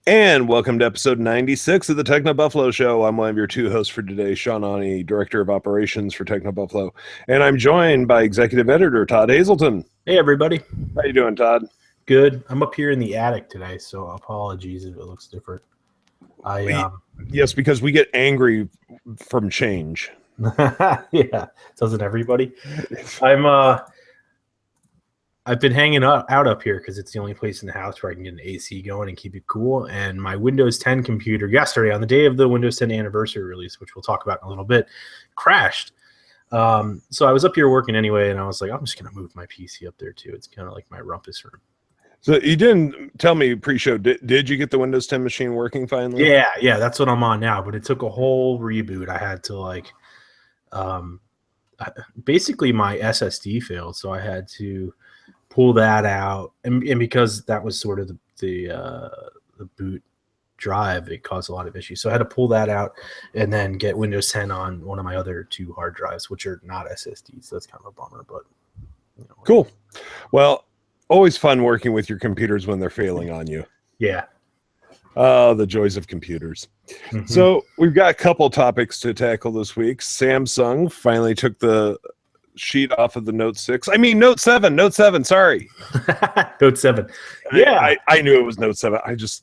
And welcome to episode 96 of the TechnoBuffalo Show. I'm one of your two hosts for today, Sean, Director of Operations for TechnoBuffalo. And I'm joined by Executive Editor Todd Hazelton. Hey, everybody. How you doing, Todd? Good. I'm up here in the attic today, so apologies if it looks different. Yes, because we get angry from change. Yeah, doesn't everybody? I've been hanging out up here because it's the only place in the house where I can get an AC going and keep it cool. And my Windows 10 computer yesterday, on the day of the Windows 10 anniversary release, which we'll talk about in a little bit, crashed. So I was up here working anyway, and I was like, I'm just going to move my PC up there too. It's kind of like my rumpus room. So you didn't tell me pre-show, did you get the Windows 10 machine working finally? Yeah, that's what I'm on now. But it took a whole reboot. I had to basically my SSD failed, so I had to pull that out, and because that was sort of the boot drive, it caused a lot of issues. So I had to pull that out and then get Windows 10 on one of my other two hard drives, which are not SSDs. So that's kind of a bummer, but cool. Well, always fun working with your computers when they're failing on you. Yeah. The joys of computers. Mm-hmm. So we've got a couple topics to tackle this week. Samsung finally took the sheet off of the Note 6. I mean, Note 7, sorry. Note 7. Yeah. I knew it was Note 7. It's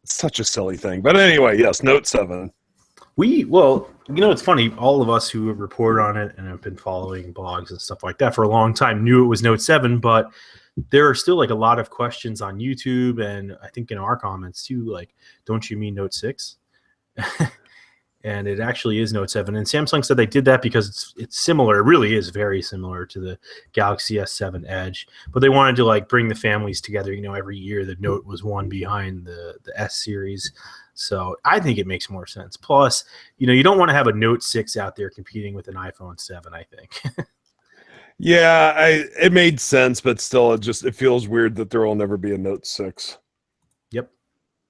such a silly thing. But anyway, yes, Note 7. It's funny. All of us who have reported on it and have been following blogs and stuff like that for a long time knew it was Note 7, but there are still a lot of questions on YouTube and I think in our comments too, don't you mean Note 6? And it actually is Note 7. And Samsung said they did that because it's similar. It really is very similar to the Galaxy S7 Edge. But they wanted to bring the families together. Every year the Note was one behind the S series. So I think it makes more sense. Plus, you don't want to have a Note 6 out there competing with an iPhone 7, I think. Yeah, it made sense, but still it feels weird that there will never be a Note 6. Yep.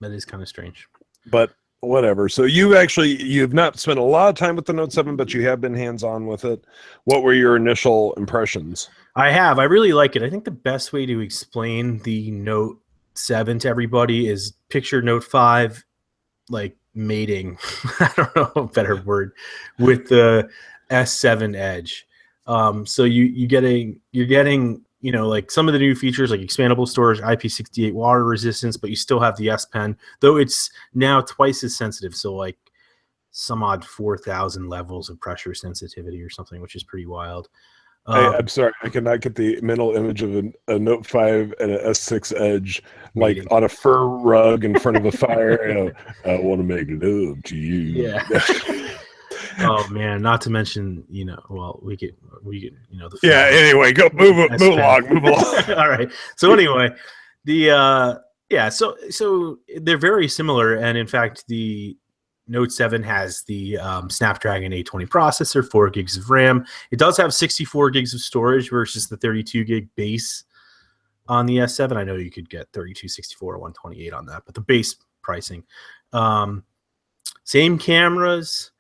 That is kind of strange. But whatever. So you've not spent a lot of time with the Note 7, but you have been hands-on with it. What were your initial impressions? I really like it. I think the best way to explain the Note 7 to everybody is picture Note 5 mating. I don't know a better word with the S7 Edge. So you're getting some of the new features like expandable storage, IP68 water resistance, but you still have the S Pen, though it's now twice as sensitive. So some odd 4,000 levels of pressure sensitivity or something, which is pretty wild. I'm sorry, I cannot get the mental image of a Note 5 and an S6 Edge on a fur rug in front of a fire. I want to make love to you. Yeah. Oh man! Not to mention, we get, the Anyway, go move along. All right. So anyway, so they're very similar, and in fact, the Note 7 has the Snapdragon 820 processor, 4 gigs of RAM. It does have 64 gigs of storage versus the 32 gig base on the S7. I know you could get 32, 64, or 128 on that, but the base pricing, same cameras.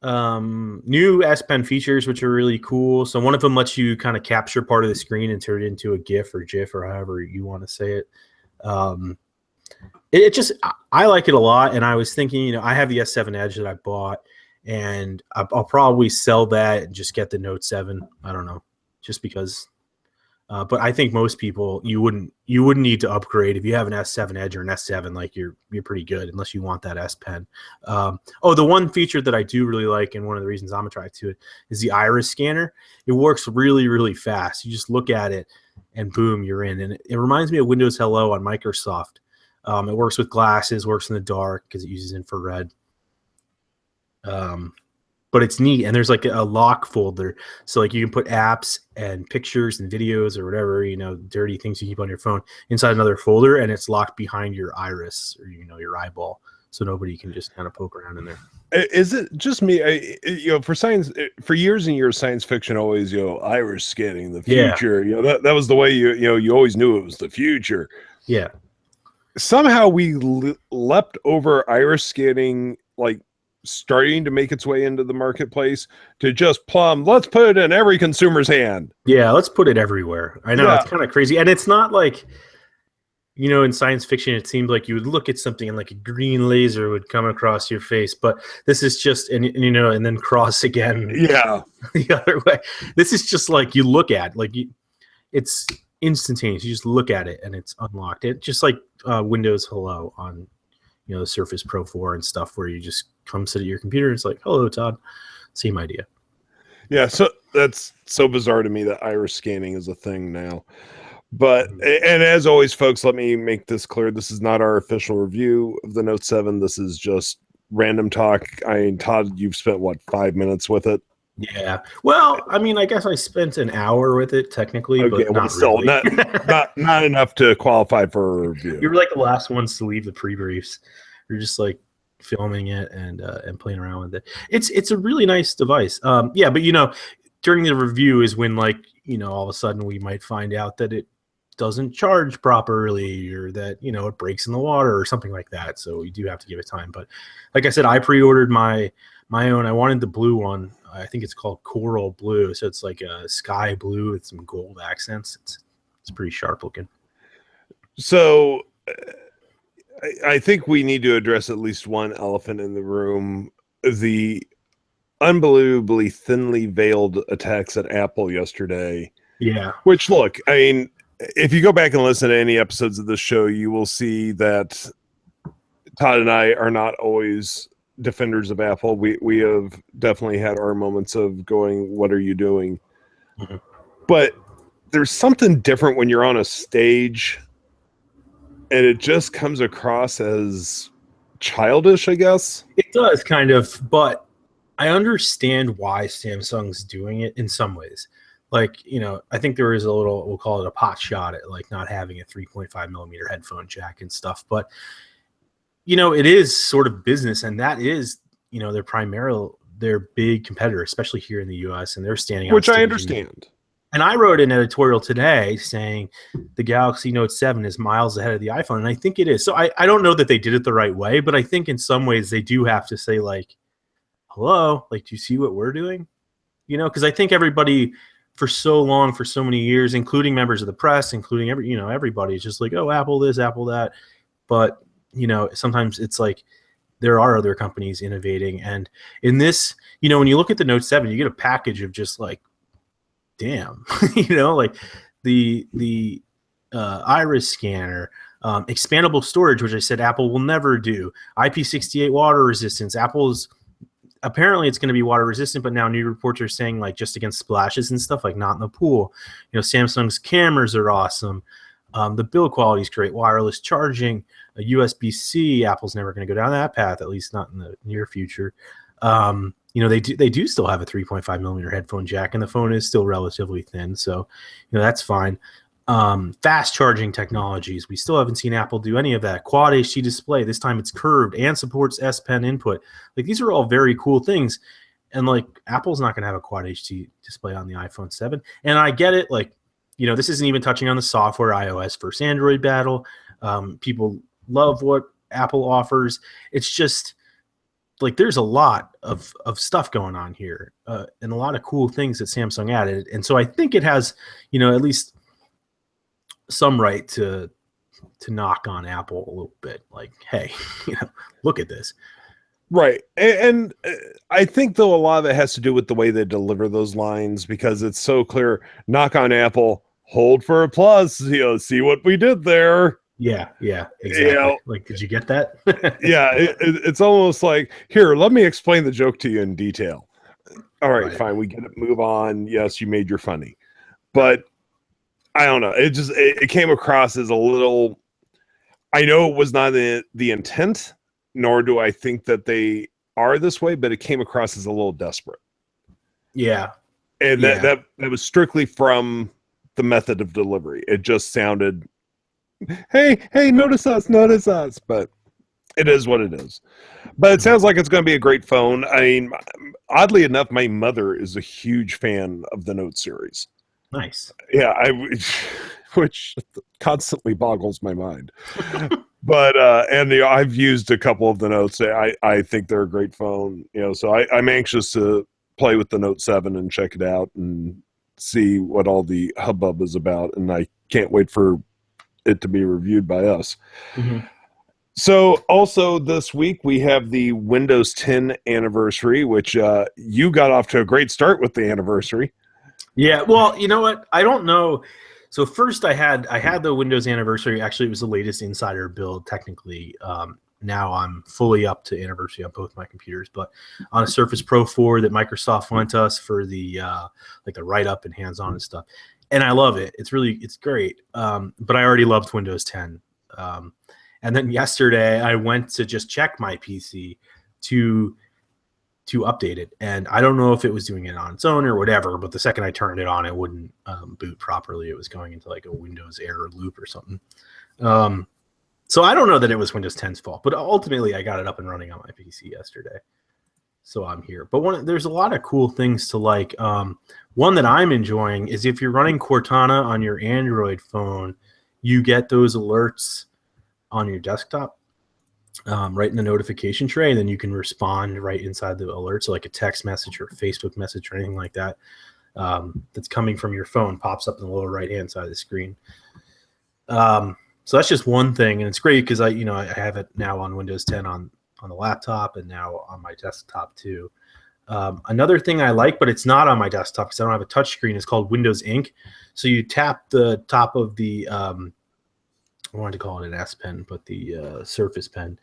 New S Pen features, which are really cool. So one of them lets you kind of capture part of the screen and turn it into a GIF or GIF or however you want to say it. I like it a lot. And I was thinking, I have the S7 Edge that I bought, and I'll probably sell that and just get the Note 7. I don't know, just because. But I think most people, you wouldn't need to upgrade if you have an S7 Edge or an S7. You're pretty good unless you want that S Pen. The one feature that I do really like, and one of the reasons I'm attracted to it, is the iris scanner. It works really, really fast. You just look at it, and boom, you're in. And it reminds me of Windows Hello on Microsoft. It works with glasses, works in the dark because it uses infrared. But it's neat, and there's a lock folder, so you can put apps and pictures and videos or whatever dirty things you keep on your phone inside another folder, and it's locked behind your iris or your eyeball, so nobody can just kind of poke around in there. Is it just me? For years and years, science fiction always iris scanning the future. Yeah. That was the way you always knew it was the future. Yeah. Somehow we leapt over iris scanning starting to make its way into the marketplace to just let's put it in every consumer's hand. Yeah, let's put it everywhere. I know, It's kind of crazy. And it's not in science fiction, it seemed like you would look at something and like a green laser would come across your face, but this is just, and then cross again. Yeah. The other way. This is just like you look at, it's instantaneous. You just look at it and it's unlocked. It just like Windows Hello on, the Surface Pro 4 and stuff, where you just come sit at your computer and it's like, hello, Todd. Same idea. Yeah, so that's so bizarre to me that iris scanning is a thing now. But, and as always, folks, let me make this clear. This is not our official review of the Note 7. This is just random talk. Todd, you've spent, 5 minutes with it? Yeah. Well, I guess I spent an hour with it technically, okay, but not still really. not enough to qualify for a review. You were like the last ones to leave the pre-briefs. You're just like filming it and playing around with it. It's a really nice device. But during the review is when all of a sudden we might find out that it doesn't charge properly, or that it breaks in the water or something like that. So we do have to give it time. But like I said, I pre-ordered my own. I wanted the blue one. I think it's called Coral Blue. So it's like a sky blue with some gold accents. It's pretty sharp looking. So I think we need to address at least one elephant in the room: the unbelievably thinly veiled attacks at Apple yesterday. Yeah. Which, look, if you go back and listen to any episodes of this show, you will see that Todd and I are not always defenders of Apple. We have definitely had our moments of going, what are you doing? Mm-hmm. But there's something different when you're on a stage and it just comes across as childish, I guess. It does kind of, but I understand why Samsung's doing it in some ways. I think there is a little, we'll call it a pot shot at not having a 3.5 millimeter headphone jack and stuff, but it is sort of business, and that is, their big competitor, especially here in the US, and they're standing on which stage. I understand. And I wrote an editorial today saying the Galaxy Note 7 is miles ahead of the iPhone, and I think it is. So I don't know that they did it the right way, but I think in some ways they do have to say hello, do you see what we're doing? Because I think everybody for so long, for so many years, including members of the press, including everybody, is just oh, Apple this, Apple that. But sometimes it's there are other companies innovating. And in this, when you look at the Note 7, you get a package of just damn, the iris scanner, expandable storage, which I said Apple will never do, IP68 water resistance. Apparently it's going to be water resistant, but now new reports are saying just against splashes and stuff, not in the pool. Samsung's cameras are awesome. The build quality is great. Wireless charging, a USB-C. Apple's never going to go down that path, at least not in the near future. They do still have a 3.5 millimeter headphone jack, and the phone is still relatively thin, so that's fine. Fast charging technologies. We still haven't seen Apple do any of that. Quad HD display. This time it's curved and supports S Pen input. These are all very cool things, and Apple's not going to have a Quad HD display on the iPhone 7. And I get it. This isn't even touching on the software, iOS versus Android battle. People love what Apple offers. It's just there's a lot of stuff going on here, and a lot of cool things that Samsung added. And so I think it has, at least some right to knock on Apple a little bit. Hey, look at this. Right. And I think, though, a lot of it has to do with the way they deliver those lines, because it's so clear. Knock on Apple, hold for applause. See what we did there. Yeah, exactly. Did you get that? Yeah, it's almost here, let me explain the joke to you in detail. All right, fine, we get it, move on. Yes, you made your funny. But I don't know. It came across as a little, I know it was not the intent, nor do I think that they are this way, but it came across as a little desperate. Yeah. And that was strictly from the method of delivery. It just sounded, hey, notice us, but it is what it is. But it sounds like it's going to be a great phone. Oddly enough, my mother is a huge fan of the Note series. Nice. Yeah, which constantly boggles my mind. But I've used a couple of the Notes. I think they're a great phone. So I'm anxious to play with the Note 7 and check it out and see what all the hubbub is about. And I can't wait for it to be reviewed by us. Mm-hmm. So also this week we have the Windows 10 anniversary, which you got off to a great start with the anniversary. Yeah, well, you know what? I don't know. So first I had the Windows anniversary. Actually, it was the latest insider build technically. Now I'm fully up to anniversary on both my computers, but on a Surface Pro 4 that Microsoft lent us for the like the write-up and hands-on and stuff. And I love it. It's great. But I already loved Windows 10. And then yesterday I went to just check my PC to update it. And I don't know if it was doing it on its own or whatever, but the second I turned it on, it wouldn't boot properly. It was going into like a Windows error loop or something. So I don't know that it was Windows 10's fault, but ultimately I got it up and running on my PC yesterday. So I'm here. But there's a lot of cool things to like. One that I'm enjoying is if you're running Cortana on your Android phone, you get those alerts on your desktop right in the notification tray, and then you can respond right inside the alert. So like a text message or a Facebook message or anything like that that's coming from your phone pops up in the lower right-hand side of the screen. So that's just one thing, and it's great because I have it now on Windows 10 on the laptop and now on my desktop too. Another thing I like, but it's not on my desktop because I don't have a touch screen, is called Windows Ink. So you tap the top of the I wanted to call it an S Pen, but the Surface Pen,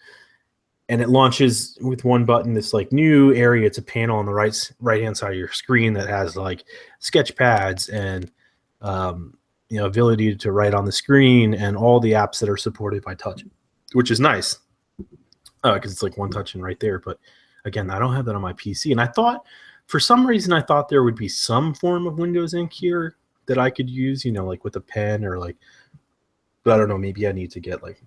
and it launches with one button this like new area. It's a panel on the right hand side of your screen that has like sketch pads and ability to write on the screen and all the apps that are supported by touch, which is nice because it's like one touch and right there. But again, I don't have that on my PC, and I thought for some reason there would be some form of Windows Ink here that I could use, like with a pen or like. But I don't know, maybe I need to get like,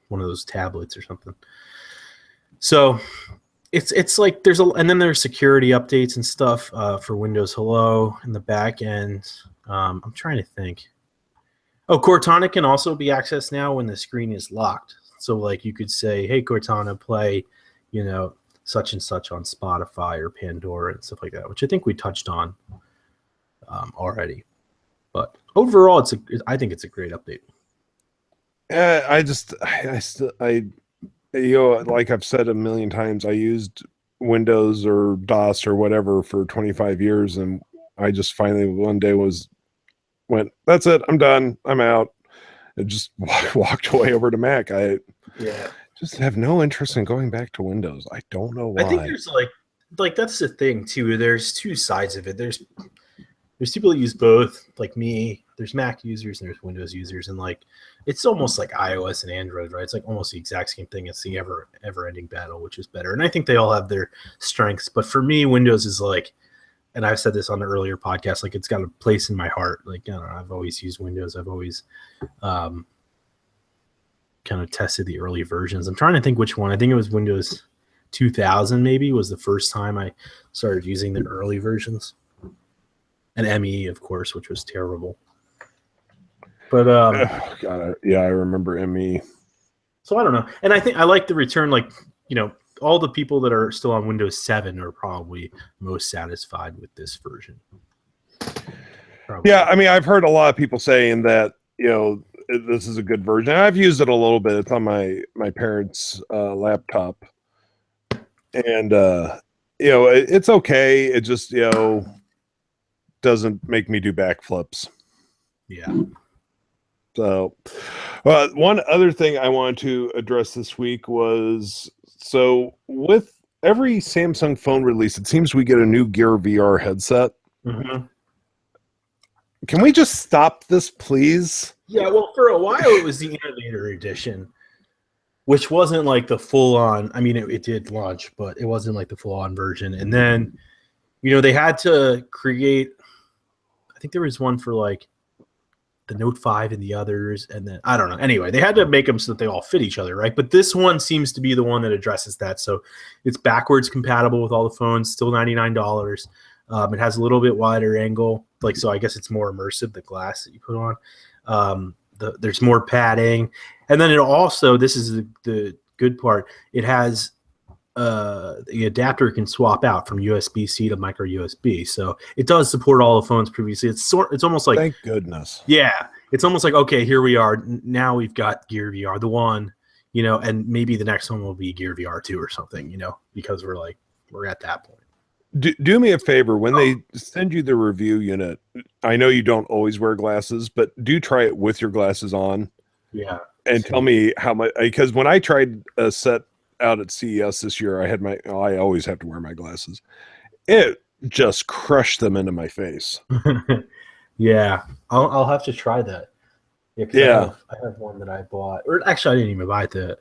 one of those tablets or something. So it's like and then there's security updates and stuff for Windows Hello in the back end. I'm trying to think. Oh, Cortana can also be accessed now when the screen is locked. So like you could say, hey, Cortana, play, such and such on Spotify or Pandora and stuff like that, which I think we touched on already. But overall, I think it's a great update. Like I've said a million times, I used Windows or DOS or whatever for 25 years, and I just finally one day went, that's it, I'm done, I'm out, and just walked away over to Mac. I just have no interest in going back to Windows. I don't know why. I think there's like that's the thing too. There's two sides of it. There's people that use both, like me. There's Mac users and there's Windows users, and like it's almost like iOS and Android, right? It's like almost the exact same thing. It's the ever-ending battle, which is better. And I think they all have their strengths, but for me, Windows is like, and I've said this on the earlier podcast, like it's got a place in my heart. Like, I don't know, I've always used Windows. I've always kind of tested the early versions. I'm trying to think which one. I think it was Windows 2000 maybe was the first time I started using the early versions. And ME, of course, which was terrible. But God, I remember ME. So I don't know, and I think I like the return. Like all the people that are still on Windows 7 are probably most satisfied with this version. Probably. Yeah, I mean, I've heard a lot of people saying that this is a good version. I've used it a little bit. It's on my parents' laptop, and it's okay. It just doesn't make me do backflips. Yeah. So one other thing I wanted to address this week was, so with every Samsung phone release, it seems we get a new Gear VR headset. Mm-hmm. Can we just stop this, please? Yeah, well, for a while it was the Innovator Edition, which wasn't like the full-on. I mean, it did launch, but it wasn't like the full-on version. And then, they had to create, I think there was one for like the Note 5 and the others, and then I don't know. Anyway, they had to make them so that they all fit each other, right? But this one seems to be the one that addresses that. So it's backwards compatible with all the phones, still $99. It has a little bit wider angle, so I guess it's more immersive, the glass that you put on. There's more padding, and then it also, this is the good part, it has the adapter can swap out from USB-C to micro USB, so it does support all the phones previously. It's almost like, thank goodness. Yeah, it's almost like, okay, here we are. Now we've got Gear VR, the one, and maybe the next one will be Gear VR 2 or something, because we're at that point. Do me a favor, when they send you the review unit, I know you don't always wear glasses, but do try it with your glasses on. Yeah. And tell me how much, because when I tried a set out at CES this year, I always have to wear my glasses. It just crushed them into my face. Yeah. I'll have to try that. Yeah. I have one that I bought, or actually I didn't even buy it.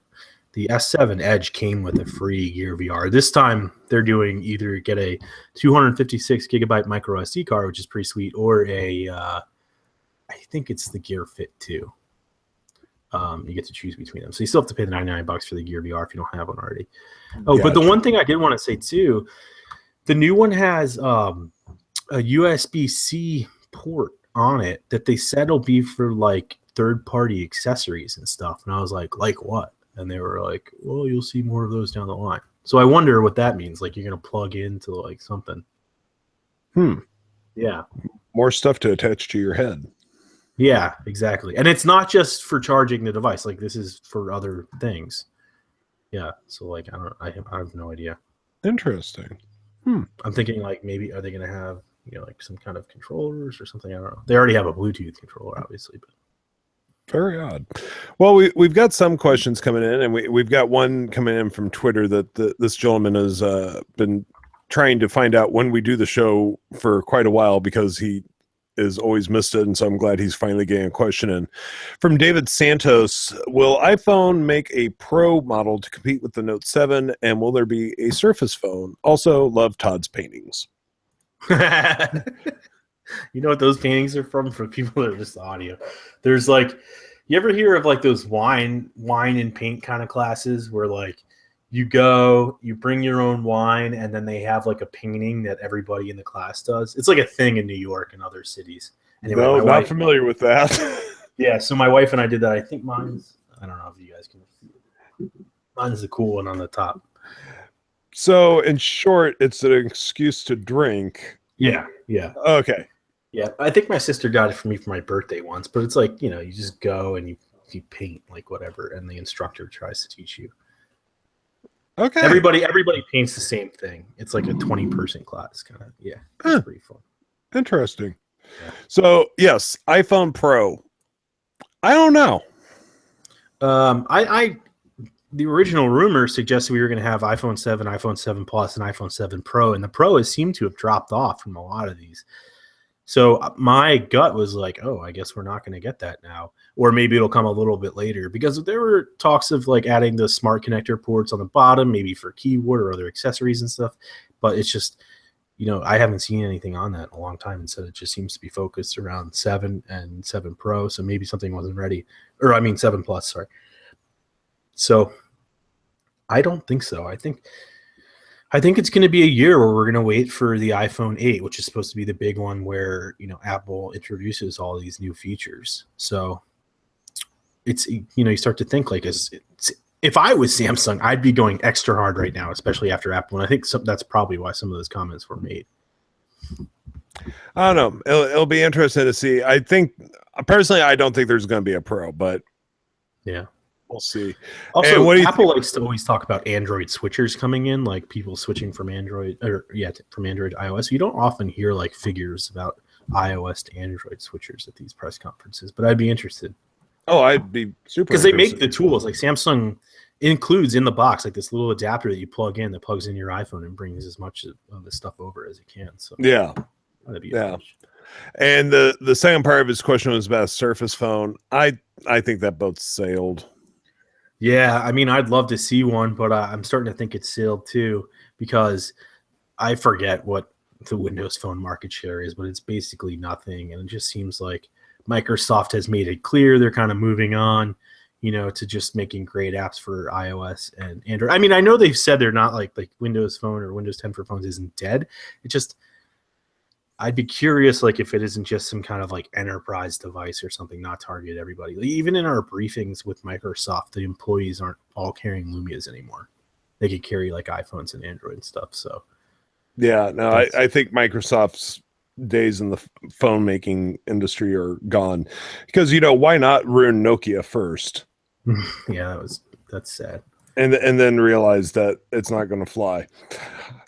The S7 Edge came with a free Gear VR. This time they're doing either get a 256 gigabyte micro SD card, which is pretty sweet, or I think it's the Gear Fit 2. You get to choose between them. So you still have to pay the $99 for the Gear VR if you don't have one already. Oh, gotcha. But the one thing I did want to say too, the new one has a USB-C port on it that they said will be for like third-party accessories and stuff. And I was like what? And they were like, well, you'll see more of those down the line. So I wonder what that means. Like, you're going to plug into like something. Yeah. More stuff to attach to your head. Yeah, exactly. And it's not just for charging the device. Like, this is for other things. Yeah. So like, I have no idea. Interesting. I'm thinking like, maybe are they going to have, like some kind of controllers or something? I don't know. They already have a Bluetooth controller, obviously, but. Very odd. Well, we've got some questions coming in, and we've got one coming in from Twitter that this gentleman has been trying to find out when we do the show for quite a while because he has always missed it, and so I'm glad he's finally getting a question in. From David Santos, will iPhone make a Pro model to compete with the Note 7, and will there be a Surface phone? Also, love Todd's paintings. You know what those paintings are from? For people that are just audio, there's like, you ever hear of like those wine and paint kind of classes where like you go, you bring your own wine, and then they have like a painting that everybody in the class does. It's like a thing in New York and other cities. Anyway, no, not familiar with that. Yeah, so my wife and I did that. I think mine's, I don't know if you guys can see it. Mine's the cool one on the top. So in short, it's an excuse to drink. Yeah. Okay. Yeah, I think my sister got it for me for my birthday once, but it's like, you just go and you paint like whatever, and the instructor tries to teach you. Okay. Everybody paints the same thing. It's like a 20-person class kind of. Yeah, it's pretty fun. Interesting. Yeah. So yes, iPhone Pro. I don't know. The original rumor suggested we were going to have iPhone 7, iPhone 7 Plus, and iPhone 7 Pro, and the Pro has seemed to have dropped off from a lot of these. So my gut was like, oh, I guess we're not going to get that now. Or maybe it'll come a little bit later, because there were talks of like adding the smart connector ports on the bottom, maybe for keyboard or other accessories and stuff. But it's just, I haven't seen anything on that in a long time. And so it just seems to be focused around 7 and 7 Pro. So maybe something wasn't ready. 7 Plus, sorry. So I don't think so. I think it's going to be a year where we're going to wait for the iPhone 8, which is supposed to be the big one where, Apple introduces all these new features. So it's, you start to think like, if I was Samsung, I'd be going extra hard right now, especially after Apple. And I think that's probably why some of those comments were made. I don't know. It'll be interesting to see. I think, personally, I don't think there's going to be a Pro, but yeah. We'll see. Also, Apple likes to always talk about Android switchers coming in, like people switching from Android to iOS. You don't often hear like figures about iOS to Android switchers at these press conferences, but I'd be interested. Oh, I'd be super, because they make the tools. Like Samsung includes in the box like this little adapter that you plug in that plugs in your iPhone and brings as much of the stuff over as it can. So yeah, that'd be huge. And the second part of his question was about a Surface phone. I think that boat's sailed. Yeah, I mean, I'd love to see one, but I'm starting to think it's sailed too, because I forget what the Windows Phone market share is, but it's basically nothing. And it just seems like Microsoft has made it clear they're kind of moving on, to just making great apps for iOS and Android. I mean, I know they've said they're not like Windows Phone or Windows 10 for phones isn't dead. It just, I'd be curious, like, if it isn't just some kind of like enterprise device or something, not targeted everybody. Like, even in our briefings with Microsoft, the employees aren't all carrying Lumias anymore. They could carry like iPhones and Android and stuff. So, yeah, no, I think Microsoft's days in the phone making industry are gone, because why not ruin Nokia first? Yeah, that's sad. And then realize that it's not going to fly.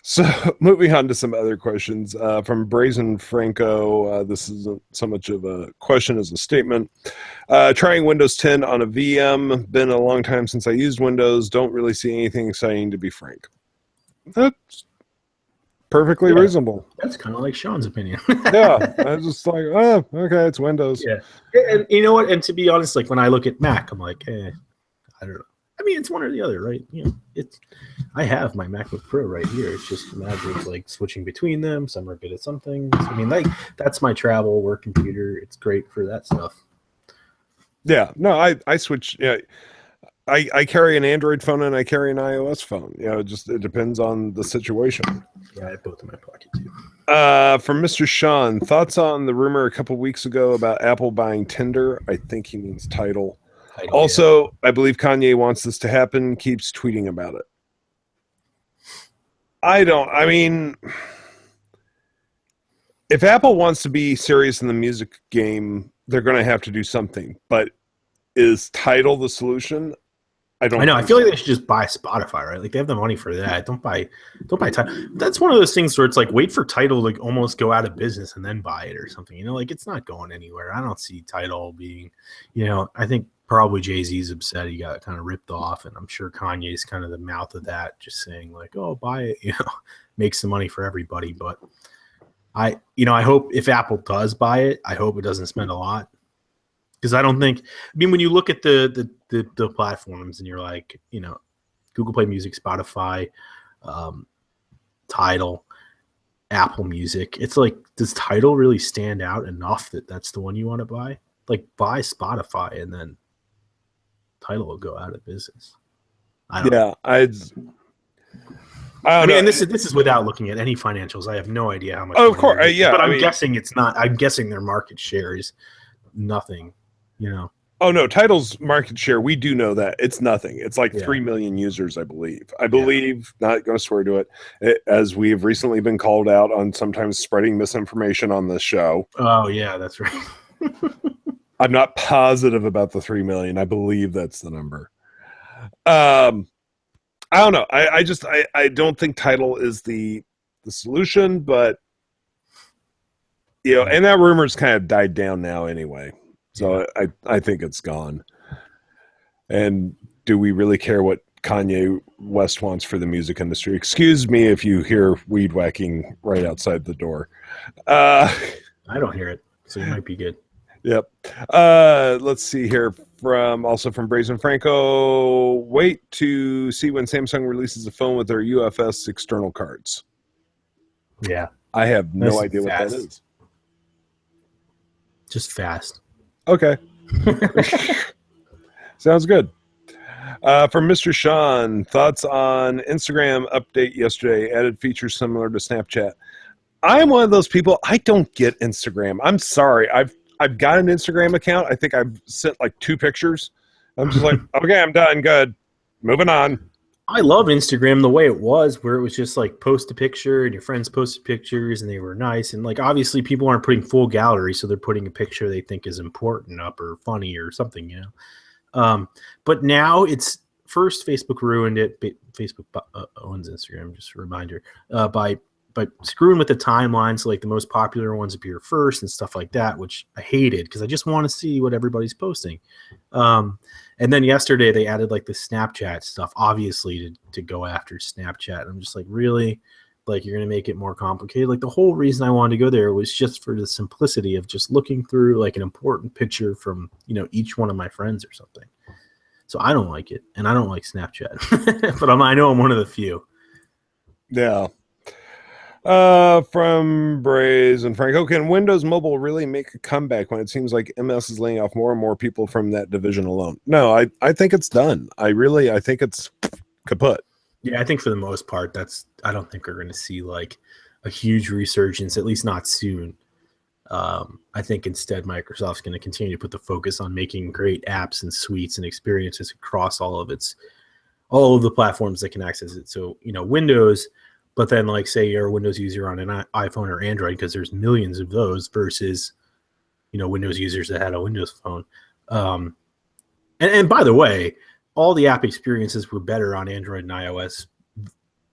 So moving on to some other questions from Brazen Franco. This isn't so much of a question as a statement. Trying Windows 10 on a VM. Been a long time since I used Windows. Don't really see anything exciting, to be frank. That's perfectly reasonable. That's kind of like Sean's opinion. Yeah, I was just like, oh, okay, it's Windows. Yeah, and you know what? And to be honest, like when I look at Mac, I'm like, I don't know. I mean, it's one or the other, right? I have my MacBook Pro right here. It's just a matter of like switching between them. Some are good at some things. I mean, like that's my travel work computer. It's great for that stuff. Yeah, no, I switch. Yeah, I carry an Android phone and I carry an iOS phone. It depends on the situation. Yeah, I have both in my pocket too. From Mr. Sean, thoughts on the rumor a couple weeks ago about Apple buying Tinder? I think he means Tidal. Also, I believe Kanye wants this to happen, keeps tweeting about it. I mean, if Apple wants to be serious in the music game, they're going to have to do something. But is Tidal the solution? I know. I feel like they should just buy Spotify, right? Like they have the money for that. Don't buy Tidal. That's one of those things where it's like wait for Tidal to almost go out of business and then buy it or something. Like it's not going anywhere. I don't see Tidal being, I think probably Jay-Z's upset he got kind of ripped off, and I'm sure Kanye's kind of the mouth of that, just saying like, oh, buy it, make some money for everybody. But I hope if Apple does buy it, I hope it doesn't spend a lot. Because I don't think, when you look at the platforms and you're like, Google Play Music, Spotify, Tidal, Apple Music, it's like, does Tidal really stand out enough that that's the one you want to buy? Like, buy Spotify and then Tidal will go out of business. I don't know. I mean, and this is without looking at any financials. I have no idea how much. Oh, of course, but I'm guessing it's not. I'm guessing their market share is nothing. Oh no, Tidal's market share, we do know that it's nothing. It's like 3 million users, I believe. Not going to swear to it, as we have recently been called out on sometimes spreading misinformation on this show. Oh yeah, that's right. I'm not positive about the 3 million. I believe that's the number. I don't know. I don't think Tidal is the solution, but and that rumor's kind of died down now anyway. So I think it's gone. And do we really care what Kanye West wants for the music industry? Excuse me if you hear weed whacking right outside the door. I don't hear it, so you might be good. Yep. Let's see here from Brazen Franco. Wait to see when Samsung releases a phone with their UFS external cards. Yeah. I have no idea what that is. Just fast. Okay. Sounds good. From Mr. Sean, thoughts on Instagram update yesterday, added features similar to Snapchat. I'm one of those people, I don't get Instagram. I'm sorry. I've got an Instagram account. I think I've sent like 2 pictures. I'm just like, okay, I'm done. Good. Moving on. I love Instagram the way it was, where it was just like post a picture and your friends posted pictures and they were nice. And like, obviously people aren't putting full gallery. So they're putting a picture they think is important up or funny or something, but now it's first Facebook ruined it. Facebook owns Instagram, just a reminder, by screwing with the timeline. So like the most popular ones appear first and stuff like that, which I hated because I just want to see what everybody's posting. And then yesterday they added like the Snapchat stuff, obviously to go after Snapchat. I'm just like, really? Like you're going to make it more complicated? Like the whole reason I wanted to go there was just for the simplicity of just looking through like an important picture from, each one of my friends or something. So I don't like it. And I don't like Snapchat, but I know I'm one of the few. Yeah. From Braze and Franco, can Windows Mobile really make a comeback when it seems like MS is laying off more and more people from that division alone? No, I think it's done. I think it's kaput. Yeah, I think for the most part, I don't think we're going to see like a huge resurgence, at least not soon. I think instead Microsoft's going to continue to put the focus on making great apps and suites and experiences across all of the platforms that can access it. So, Windows, But then, like, say you're a Windows user on an iPhone or Android, because there's millions of those versus, Windows users that had a Windows phone. And by the way, all the app experiences were better on Android and iOS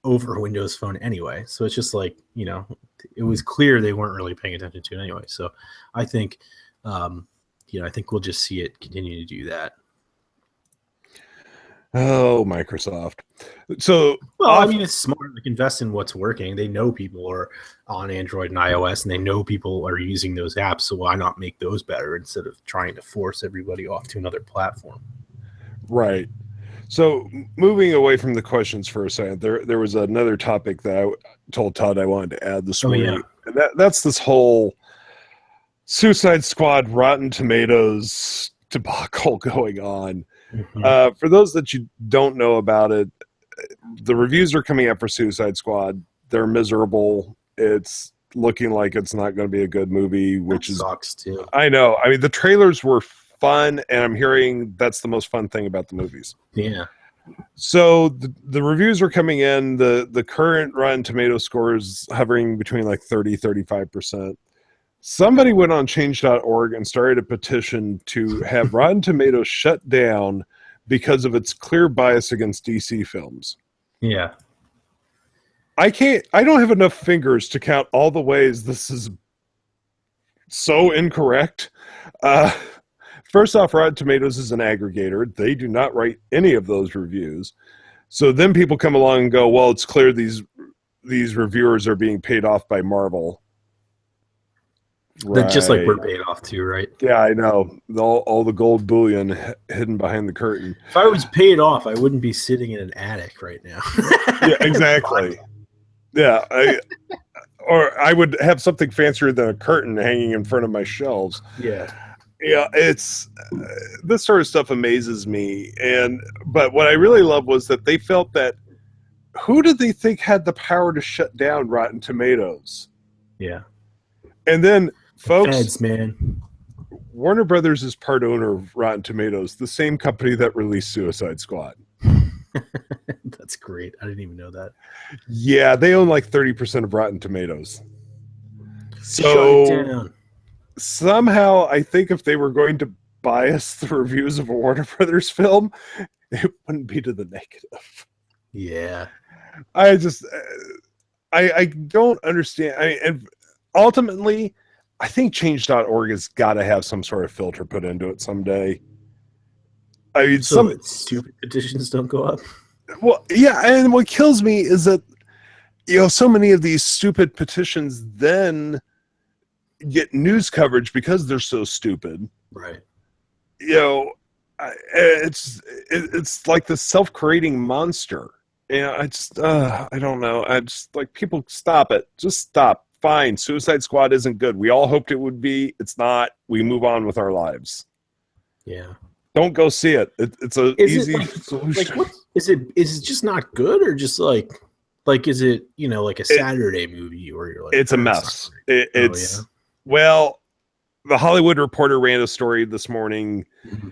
over Windows Phone anyway. So it's just like, it was clear they weren't really paying attention to it anyway. So I think, I think we'll just see it continue to do that. Oh, Microsoft. So, I mean, it's smart. Like, invest in what's working. They know people are on Android and iOS, and they know people are using those apps. So why not make those better instead of trying to force everybody off to another platform? Right. So moving away from the questions for a second, there was another topic that I told Todd I wanted to add this morning. Yeah. And that's this whole Suicide Squad Rotten Tomatoes debacle going on. Mm-hmm. For those that you don't know about it, the reviews are coming out for Suicide Squad. They're miserable. It's looking like it's not going to be a good movie, which sucks too. I know. I mean, the trailers were fun, and I'm hearing that's the most fun thing about the movies. Yeah. So the reviews are coming in. The current Rotten Tomato score is hovering between like 30-35%. Somebody went on change.org and started a petition to have Rotten Tomatoes shut down because of its clear bias against DC films. Yeah. I don't have enough fingers to count all the ways this is so incorrect. First off, Rotten Tomatoes is an aggregator. They do not write any of those reviews. So then people come along and go, well, it's clear these reviewers are being paid off by Marvel. Right. Just like we're paid off too, right? Yeah, I know. All the gold bullion hidden behind the curtain. If I was paid off, I wouldn't be sitting in an attic right now. Yeah, exactly. Yeah, or I would have something fancier than a curtain hanging in front of my shelves. Yeah. Yeah, it's this sort of stuff amazes me. But what I really love was that they felt that who did they think had the power to shut down Rotten Tomatoes? Yeah. And then, folks, Feds, man. Warner Brothers is part owner of Rotten Tomatoes, the same company that released Suicide Squad. That's great. I didn't even know that. Yeah, they own like 30% of Rotten Tomatoes. So shut it down. Somehow, I think if they were going to bias the reviews of a Warner Brothers film, it wouldn't be to the negative. Yeah. I don't understand. And ultimately, I think change.org has got to have some sort of filter put into it someday. I mean, so some stupid petitions don't go up. Well, yeah, and what kills me is that so many of these stupid petitions then get news coverage because they're so stupid. Right. It's like the self-creating monster. I don't know. I just like people stop it. Just stop. Fine. Suicide Squad isn't good. We all hoped it would be. It's not. We move on with our lives. Yeah. Don't go see it. It's a easy solution. Like, what is it? Is it just not good, or just like is it like a Saturday movie where you're like, it's a mess. Well, the Hollywood Reporter ran a story this morning. Mm-hmm.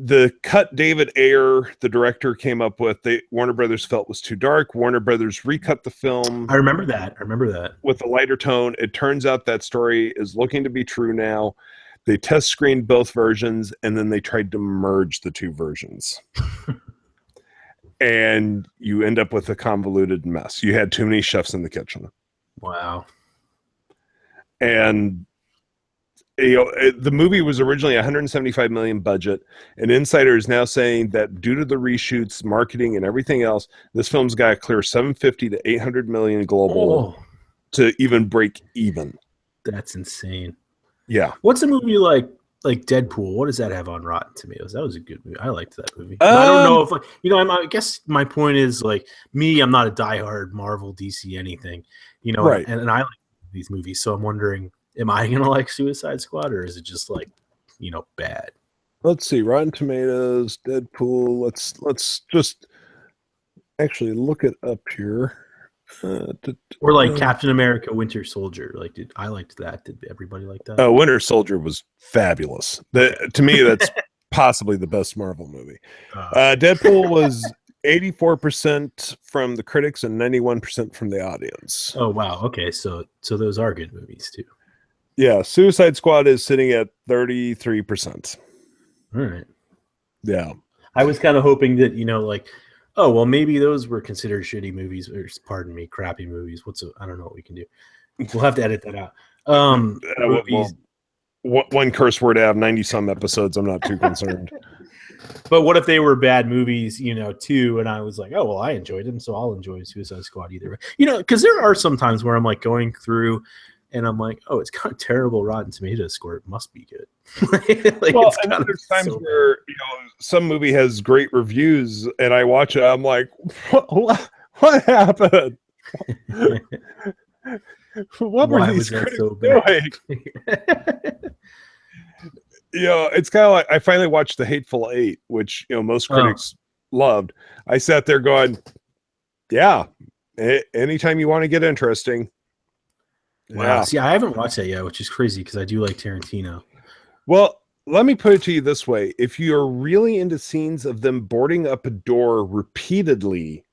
The cut David Ayer, the director, came up with, Warner Brothers felt was too dark. Warner Brothers recut the film. I remember that. With a lighter tone. It turns out that story is looking to be true now. They test screened both versions, and then they tried to merge the two versions. And you end up with a convoluted mess. You had too many chefs in the kitchen. Wow. And the movie was originally $175 million budget, and Insider is now saying that due to the reshoots, marketing, and everything else, this film's got to clear $750 to $800 million global to even break even. That's insane. Yeah. What's a movie like Deadpool? What does that have on Rotten Tomatoes? That was a good movie. I liked that movie. I don't know if I guess my point is I'm not a diehard Marvel, DC, anything, right. and I like these movies, so I'm wondering, am I gonna like Suicide Squad, or is it just bad? Let's see, Rotten Tomatoes, Deadpool. Let's just actually look it up here. Or like Captain America: Winter Soldier. I liked that. Did everybody like that? Oh, Winter Soldier was fabulous. To me, that's possibly the best Marvel movie. Deadpool was 84% from the critics and 91% from the audience. Oh wow. Okay, so those are good movies too. Yeah, Suicide Squad is sitting at 33%. All right. Yeah. I was kind of hoping that, like, oh well, maybe those were considered shitty movies, or pardon me, crappy movies. I don't know what we can do. We'll have to edit that out. Movies. One curse word out of 90 some episodes. I'm not too concerned. But what if they were bad movies, too? And I was like, oh, well, I enjoyed them, so I'll enjoy Suicide Squad either way. Because there are some times where I'm like going through and I'm like, oh, it's got a terrible Rotten Tomatoes score. It must be good. Well, and then there's times where, some movie has great reviews and I watch it. I'm like, what happened? What were these critics doing? It's kind of like I finally watched The Hateful Eight, which most critics loved. I sat there going, yeah, anytime you want to get interesting. Wow. Yeah. See, I haven't watched that yet, which is crazy because I do like Tarantino. Well, let me put it to you this way. If you're really into scenes of them boarding up a door repeatedly,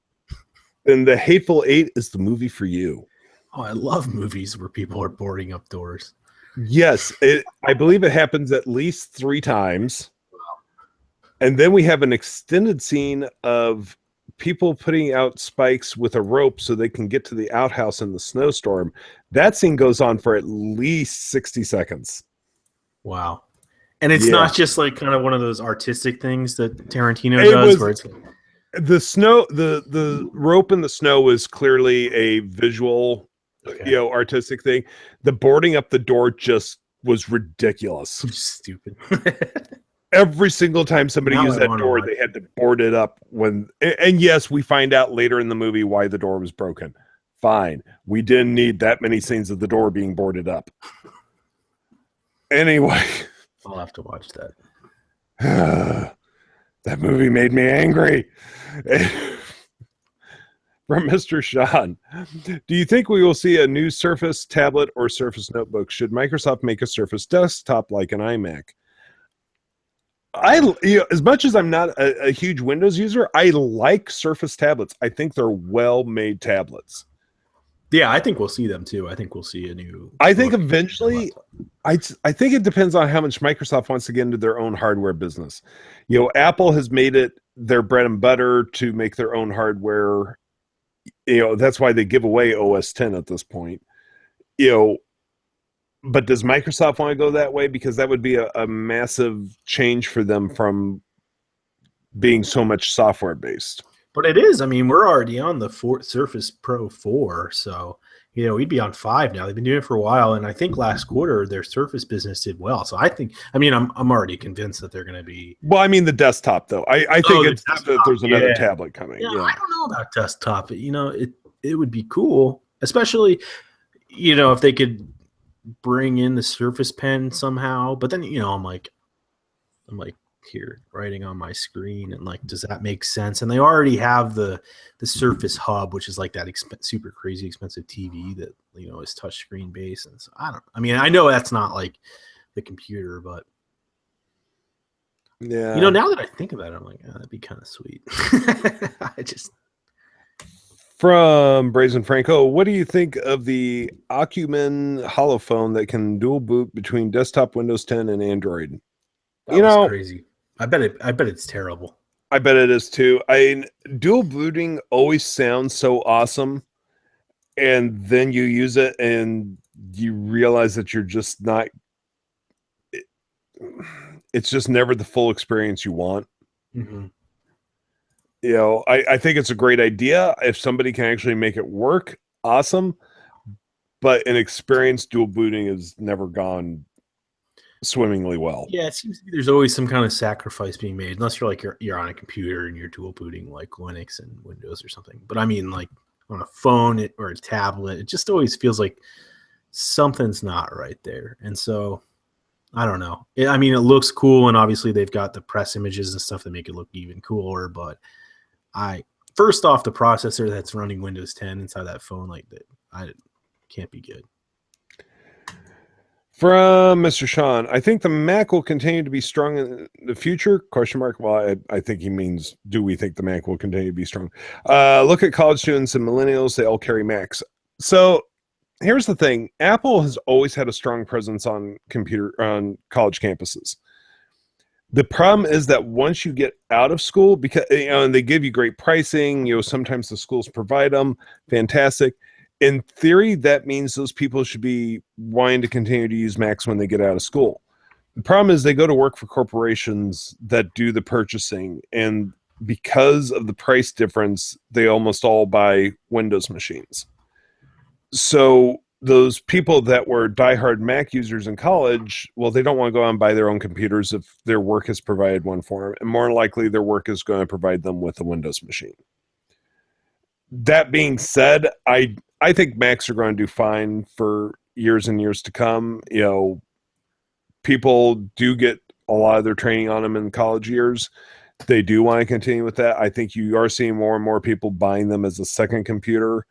then The Hateful Eight is the movie for you. Oh, I love movies where people are boarding up doors. Yes, I believe it happens at least 3 times. And then we have an extended scene of people putting out spikes with a rope so they can get to the outhouse in the snowstorm. That scene goes on for at least 60 seconds. Wow. And it's not just like kind of one of those artistic things that Tarantino does where it's the snow, the rope in the snow is clearly a visual, artistic thing. The boarding up the door just was ridiculous. Stupid. Every single time somebody used that door, they had to board it up and yes, we find out later in the movie why the door was broken. Fine. We didn't need that many scenes of the door being boarded up. Anyway. I'll have to watch that. That movie made me angry. From Mr. Sean. Do you think we will see a new Surface tablet or Surface notebook? Should Microsoft make a Surface desktop like an iMac? As much as I'm not a huge Windows user, I like Surface tablets. I think they're well-made tablets. Yeah, I think we'll see them too. I think we'll see a new. I think eventually, I think it depends on how much Microsoft wants to get into their own hardware business. Apple has made it their bread and butter to make their own hardware. That's why they give away OS 10 at this point. But does Microsoft want to go that way? Because that would be a massive change for them from being so much software based. But it is. I mean, we're already on the Surface Pro 4, so we'd be on 5 now. They've been doing it for a while, and I think last quarter their Surface business did well. So I'm already convinced that they're going to be. Well, I mean the desktop though. I think it's that there's another tablet coming. Yeah, I don't know about desktop. It would be cool, especially if they could bring in the Surface Pen somehow. But then I'm like here writing on my screen, and like, does that make sense? And they already have the Surface Hub, which is like that super crazy expensive TV that is touchscreen based. And so I know that's not like the computer, but yeah, now that I think about it, I'm like, that'd be kind of sweet. From Brazen Franco, what do you think of the Acumen holophone that can dual boot between desktop Windows 10 and Android? That was crazy. I bet it's terrible. I bet it is too. Dual booting always sounds so awesome, and then you use it and you realize that you're just not. It's just never the full experience you want. Mm-hmm. I think it's a great idea if somebody can actually make it work. Awesome, but an experienced dual booting has never gone swimmingly well. Yeah, it seems there's always some kind of sacrifice being made, unless you're on a computer and you're dual booting like Linux and Windows or something. But I mean, like on a phone or a tablet, it just always feels like something's not right there. And so I don't know. It looks cool, and obviously they've got the press images and stuff that make it look even cooler. But first off, the processor that's running Windows 10 inside that phone, like that, I can't be good. From Mr. Sean, I think the Mac will continue to be strong in the future? Question mark. Well, I think he means, do we think the Mac will continue to be strong? Look at college students and millennials; they all carry Macs. So here's the thing: Apple has always had a strong presence on college campuses. The problem is that once you get out of school, because and they give you great pricing, sometimes the schools provide them, fantastic. In theory, that means those people should be wanting to continue to use Macs when they get out of school. The problem is they go to work for corporations that do the purchasing, and because of the price difference, they almost all buy Windows machines. So those people that were diehard Mac users in college, well, they don't want to go out and buy their own computers if their work has provided one for them, and more likely their work is going to provide them with a Windows machine. That being said, I think Macs are going to do fine for years and years to come. People do get a lot of their training on them in college years. They do want to continue with that. I think you are seeing more and more people buying them as a second computer,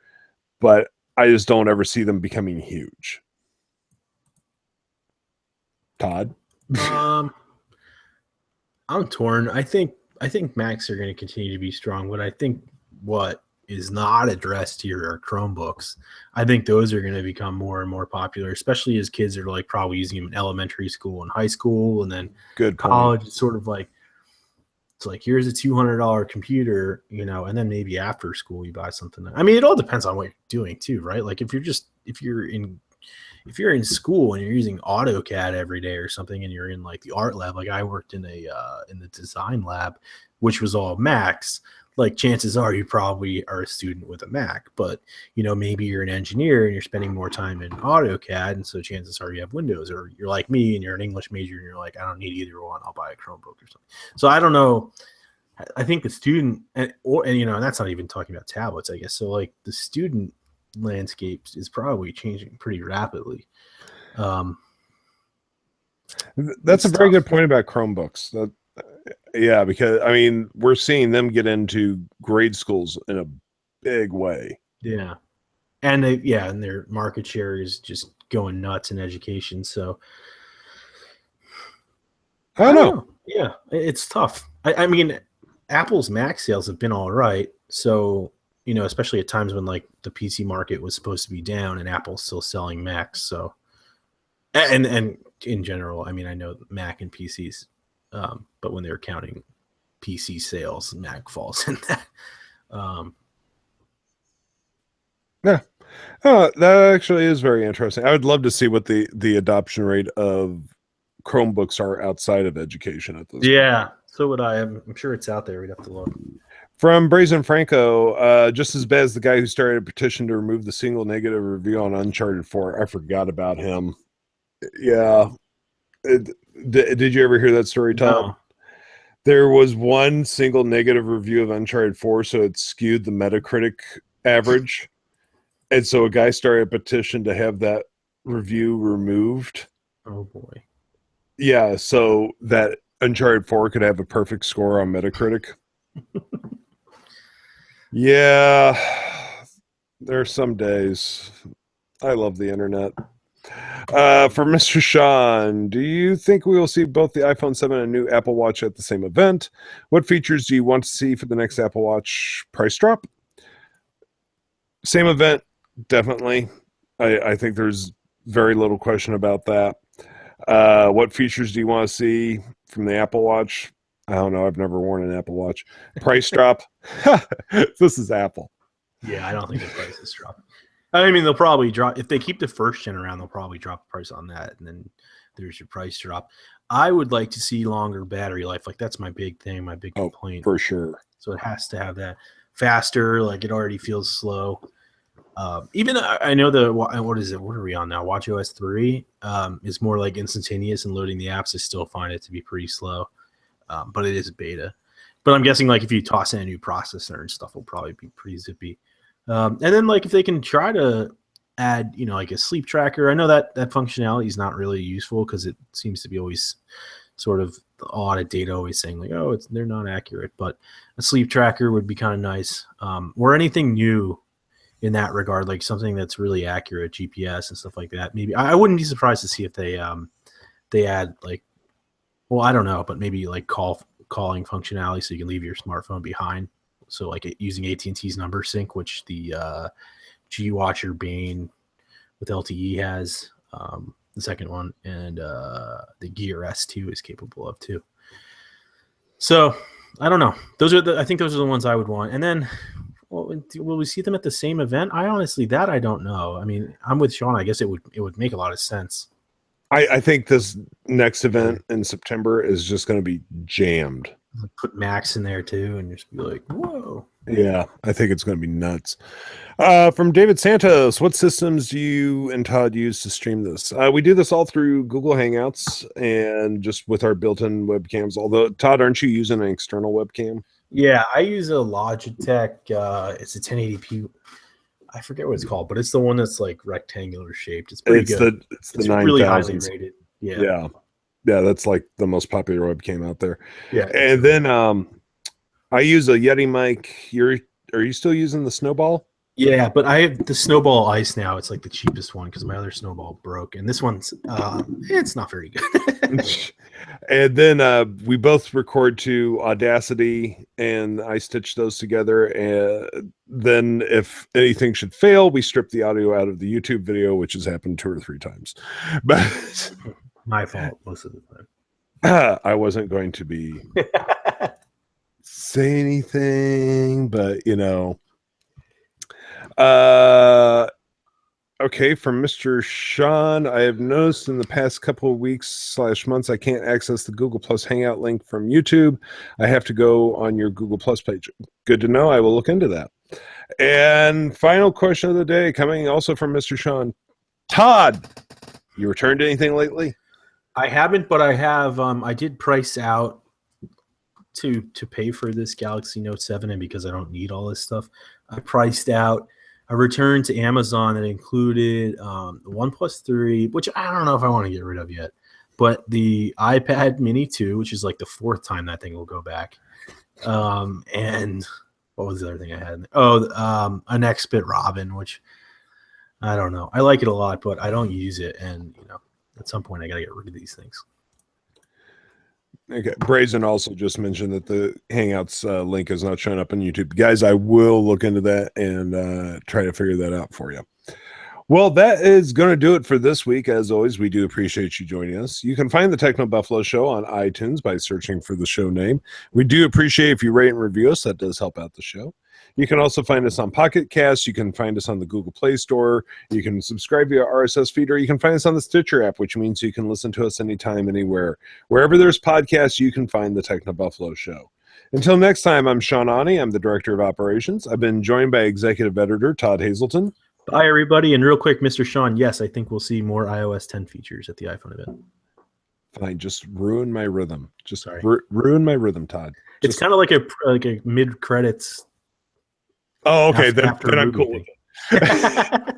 but I just don't ever see them becoming huge. Todd? I'm torn. I think Macs are going to continue to be strong, but I think what is not addressed here are Chromebooks. I think those are going to become more and more popular, especially as kids are like probably using them in elementary school and high school, and then college. It's sort of like, it's like, here's a $200 computer, and then maybe after school you buy something. I mean, it all depends on what you're doing too, right? Like if you're in school and you're using AutoCAD every day or something, and you're in like the art lab, like I worked in the design lab, which was all Macs. Like chances are you probably are a student with a Mac, but maybe you're an engineer and you're spending more time in AutoCAD, and so chances are you have Windows, or you're like me and you're an English major and you're like, I don't need either one, I'll buy a Chromebook or something. So I don't know. I think the student and that's not even talking about tablets, I guess. So like the student landscape is probably changing pretty rapidly. That's a very good point about Chromebooks. Yeah, because I mean, we're seeing them get into grade schools in a big way. Yeah, and their market share is just going nuts in education. So I don't know. Yeah, it's tough. I mean, Apple's Mac sales have been all right. So especially at times when like the PC market was supposed to be down, and Apple's still selling Macs. So, and in general, I mean, I know Mac and PCs. But when they're counting PC sales, Mac falls in that. Yeah. Oh, that actually is very interesting. I would love to see what the adoption rate of Chromebooks are outside of education at this point. So would I. I'm sure it's out there. We'd have to look. From Brazen Franco, just as bad as the guy who started a petition to remove the single negative review on Uncharted 4. I forgot about him. Yeah. Did you ever hear that story, Todd? No. There was one single negative review of Uncharted 4, so it skewed the Metacritic average. And so a guy started a petition to have that review removed. Oh, boy. Yeah, so that Uncharted 4 could have a perfect score on Metacritic. Yeah, there are some days. I love the internet. For Mr. Sean, do you think we will see both the iPhone 7 and new Apple Watch at the same event? What features do you want to see for the next Apple Watch price drop? Same event, definitely. I think there's very little question about that. What features do you want to see from the Apple Watch? I don't know. I've never worn an Apple Watch. Price drop? This is Apple. Yeah, I don't think the price is dropping. I mean, they'll probably drop if they keep the first gen around. They'll probably drop the price on that, and then there's your price drop. I would like to see longer battery life. Like that's my big thing, my big complaint. For sure. So it has to have that faster. Like it already feels slow. Even I know what is it? What are we on now? WatchOS 3 is more like instantaneous, and loading the apps. I still find it to be pretty slow, but it is beta. But I'm guessing like if you toss in a new processor and stuff, it'll probably be pretty zippy. And then like if they can try to add, like a sleep tracker. I know that functionality is not really useful because it seems to be always sort of the audit data always saying like, oh, they're not accurate. But a sleep tracker would be kind of nice, or anything new in that regard, like something that's really accurate, GPS and stuff like that. Maybe I wouldn't be surprised to see if they add like, well, I don't know, but maybe like calling functionality so you can leave your smartphone behind. So like using AT&T's number sync, which the G Watcher Bane with LTE has, the second one, and the Gear S2 is capable of too. So I don't know. I think those are the ones I would want. And then, well, will we see them at the same event? I don't know. I mean, I'm with Sean. I guess it would make a lot of sense. I think this next event in September is just going to be jammed. Put Max in there too, and just be like, whoa. Yeah, I think it's going to be nuts. From David Santos, what systems do you and Todd use to stream this? We do this all through Google Hangouts and just with our built-in webcams. Although, Todd, aren't you using an external webcam? Yeah, I use a Logitech. It's a 1080p. I forget what it's called, but it's the one that's like rectangular shaped. It's pretty good. It's the really highly 9000s. rated. Yeah. Yeah, that's like the most popular webcam out there. Yeah. And then I use a Yeti mic. Are you still using the Snowball? Yeah, but I have the Snowball Ice now. It's like the cheapest one because my other Snowball broke, and this one's it's not very good. And then we both record to Audacity, and I stitch those together. And then if anything should fail, we strip the audio out of the YouTube video, which has happened 2 or 3 times. But my fault most of the time. I wasn't going to be say anything, but you know. Okay, from Mr. Sean, I have noticed in the past couple of weeks / months I can't access the Google Plus Hangout link from YouTube. I have to go on your Google Plus page. Good to know. I will look into that. And final question of the day, coming also from Mr. Sean. Todd, you returned anything lately? I haven't, but I have. I did price out to pay for this Galaxy Note 7, and because I don't need all this stuff, I priced out a return to Amazon that included the OnePlus 3, which I don't know if I want to get rid of yet, but the iPad Mini 2, which is like the 4th time that thing will go back. And what was the other thing I had? An X-Bit Robin, which I don't know. I like it a lot, but I don't use it, and at some point I got to get rid of these things. Okay. Brazen also just mentioned that the Hangouts link is not showing up on YouTube. Guys, I will look into that and try to figure that out for you. Well, that is going to do it for this week. As always, we do appreciate you joining us. You can find the TechnoBuffalo Show on iTunes by searching for the show name. We do appreciate if you rate and review us. That does help out the show. You can also find us on Pocket Cast. You can find us on the Google Play Store. You can subscribe via RSS feed, or you can find us on the Stitcher app, which means you can listen to us anytime, anywhere. Wherever there's podcasts, you can find the TechnoBuffalo Show. Until next time, I'm Sean Ani. I'm the Director of Operations. I've been joined by Executive Editor Todd Hazelton. Bye, everybody. And real quick, Mr. Sean, yes, I think we'll see more iOS 10 features at the iPhone event. Fine, just ruin my rhythm. Just ruin my rhythm, Todd. It's kind of like a mid-credits. Oh, okay. Then I'm cool with it.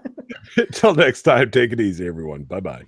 Until next time, take it easy, everyone. Bye-bye.